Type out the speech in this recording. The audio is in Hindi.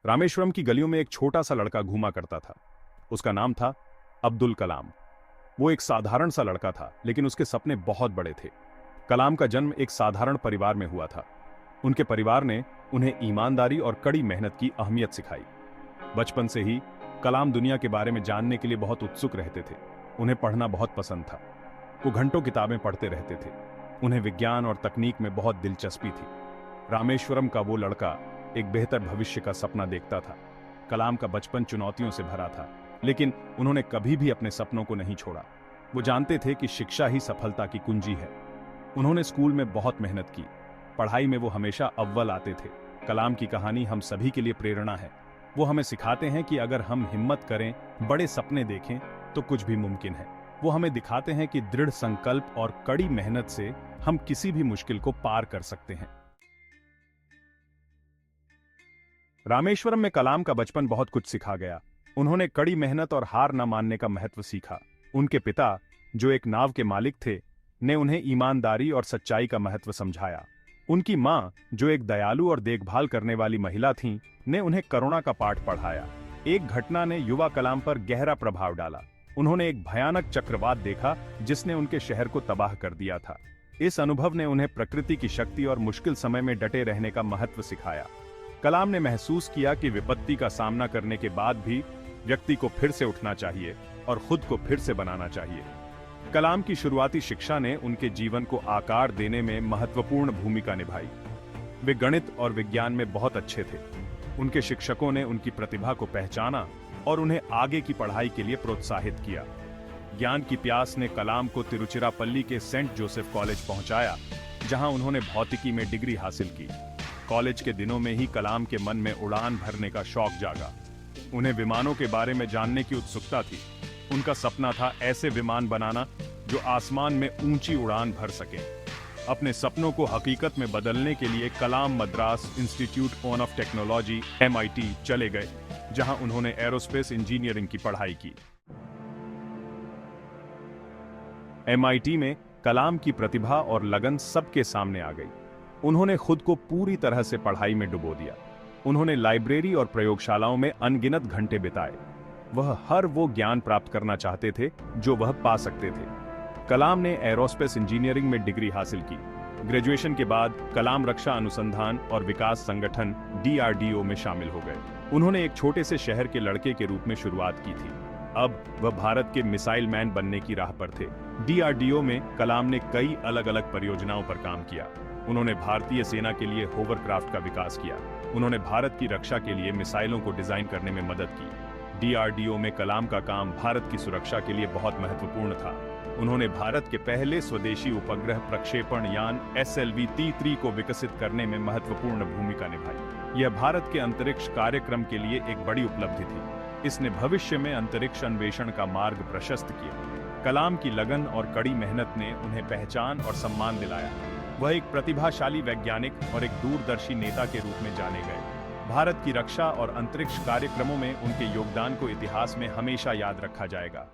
रामेश्वरम की गलियों में एक छोटा सा लड़का घूमा करता था। उसका नाम था अब्दुल कलाम। वो एक साधारण सा लड़का था, लेकिन उसके सपने बहुत बड़े थे। कलाम का जन्म एक साधारण परिवार में हुआ था। उनके परिवार ने उन्हें ईमानदारी और कड़ी मेहनत की अहमियत सिखाई। बचपन से ही कलाम दुनिया के बारे में जानने के लिए बहुत उत्सुक रहते थे। उन्हें पढ़ना बहुत पसंद था। वो घंटों किताबें पढ़ते रहते थे। उन्हें विज्ञान और तकनीक में बहुत दिलचस्पी थी। रामेश्वरम का वो लड़का एक बेहतर भविष्य का सपना देखता था। कलाम का बचपन चुनौतियों से भरा था, लेकिन उन्होंने कभी भी अपने सपनों को नहीं छोड़ा। वो जानते थे कि शिक्षा ही सफलता की कुंजी है। उन्होंने स्कूल में बहुत मेहनत की। पढ़ाई में वो हमेशा अव्वल आते थे। कलाम की कहानी हम सभी के लिए प्रेरणा है। वो हमें सिखाते हैं कि अगर हम हिम्मत करें, बड़े सपने देखें, तो कुछ भी मुमकिन है। वो हमें दिखाते हैं कि दृढ़ संकल्प और कड़ी मेहनत से हम किसी भी मुश्किल को पार कर सकते हैं। रामेश्वरम में कलाम का बचपन बहुत कुछ सिखा गया। उन्होंने कड़ी मेहनत और हार न मानने का महत्व सीखा। उनके पिता, जो एक नाव के मालिक थे, ने उन्हें ईमानदारी और सच्चाई का महत्व समझाया। उनकी मां, जो एक दयालु और देखभाल करने वाली महिला थीं, ने उन्हें करुणा का पाठ पढ़ाया। एक घटना ने युवा कलाम पर गहरा प्रभाव डाला। उन्होंने एक भयानक चक्रवात देखा जिसने उनके शहर को तबाह कर दिया था। इस अनुभव ने उन्हें प्रकृति की शक्ति और मुश्किल समय में डटे रहने का महत्व सिखाया। कलाम ने महसूस किया कि विपत्ति का सामना करने के बाद भी व्यक्ति को फिर से उठना चाहिए और खुद को फिर से बनाना चाहिए। कलाम की शुरुआती शिक्षा ने उनके जीवन को आकार देने में महत्वपूर्ण भूमिका निभाई। वे गणित और विज्ञान में बहुत अच्छे थे। उनके शिक्षकों ने उनकी प्रतिभा को पहचाना और उन्हें आगे की पढ़ाई के लिए प्रोत्साहित किया। ज्ञान की प्यास ने कलाम को तिरुचिरापल्ली के सेंट जोसेफ कॉलेज पहुंचाया, जहां उन्होंने भौतिकी में डिग्री हासिल की। कॉलेज के दिनों में ही कलाम के मन में उड़ान भरने का शौक जागा। उन्हें विमानों के बारे में जानने की उत्सुकता थी। उनका सपना था ऐसे विमान बनाना जो आसमान में ऊंची उड़ान भर सके। अपने सपनों को हकीकत में बदलने के लिए Kalam Madras institute of technology MIT चले गए, जहां उन्होंने एरोस्पेस इंजीनियरिंग की पढ़ाई की। MIT में कलाम की प्रतिभा और लगन सबके सामने आ गई। उन्होंने खुद को पूरी तरह से पढ़ाई में डुबो दिया। उन्होंने लाइब्रेरी और प्रयोगशालाओं में अनगिनत घंटे बिताए। वह हर वो ज्ञान प्राप्त करना चाहते थे जो वह पा सकते थे। कलाम ने एरोस्पेस इंजीनियरिंग में डिग्री हासिल की। ग्रेजुएशन के बाद कलाम रक्षा अनुसंधान और विकास संगठन DRDO में शामिल हो गए। उन्होंने एक छोटे से शहर के लड़के के रूप में शुरुआत की थी। अब वह भारत के मिसाइल मैन बनने की राह पर थे। DRDO में कलाम ने कई अलग अलग परियोजनाओं पर काम किया। उन्होंने भारतीय सेना के लिए होवरक्राफ्ट का विकास किया। उन्होंने भारत की रक्षा के लिए मिसाइलों को डिजाइन करने में मदद की। DRDO में कलाम का काम भारत की सुरक्षा के लिए बहुत महत्वपूर्ण था। उन्होंने भारत के पहले स्वदेशी उपग्रह प्रक्षेपण यान SLV-T3 को विकसित करने में महत्वपूर्ण भूमिका निभाई। यह भारत के अंतरिक्ष कार्यक्रम के लिए एक बड़ी उपलब्धि थी। इसने भविष्य में अंतरिक्ष अन्वेषण का मार्ग प्रशस्त किया। कलाम की लगन और कड़ी मेहनत ने उन्हें पहचान और सम्मान दिलाया। वह एक प्रतिभाशाली वैज्ञानिक और एक दूरदर्शी नेता के रूप में जाने गए। भारत की रक्षा और अंतरिक्ष कार्यक्रमों में उनके योगदान को इतिहास में हमेशा याद रखा जाएगा।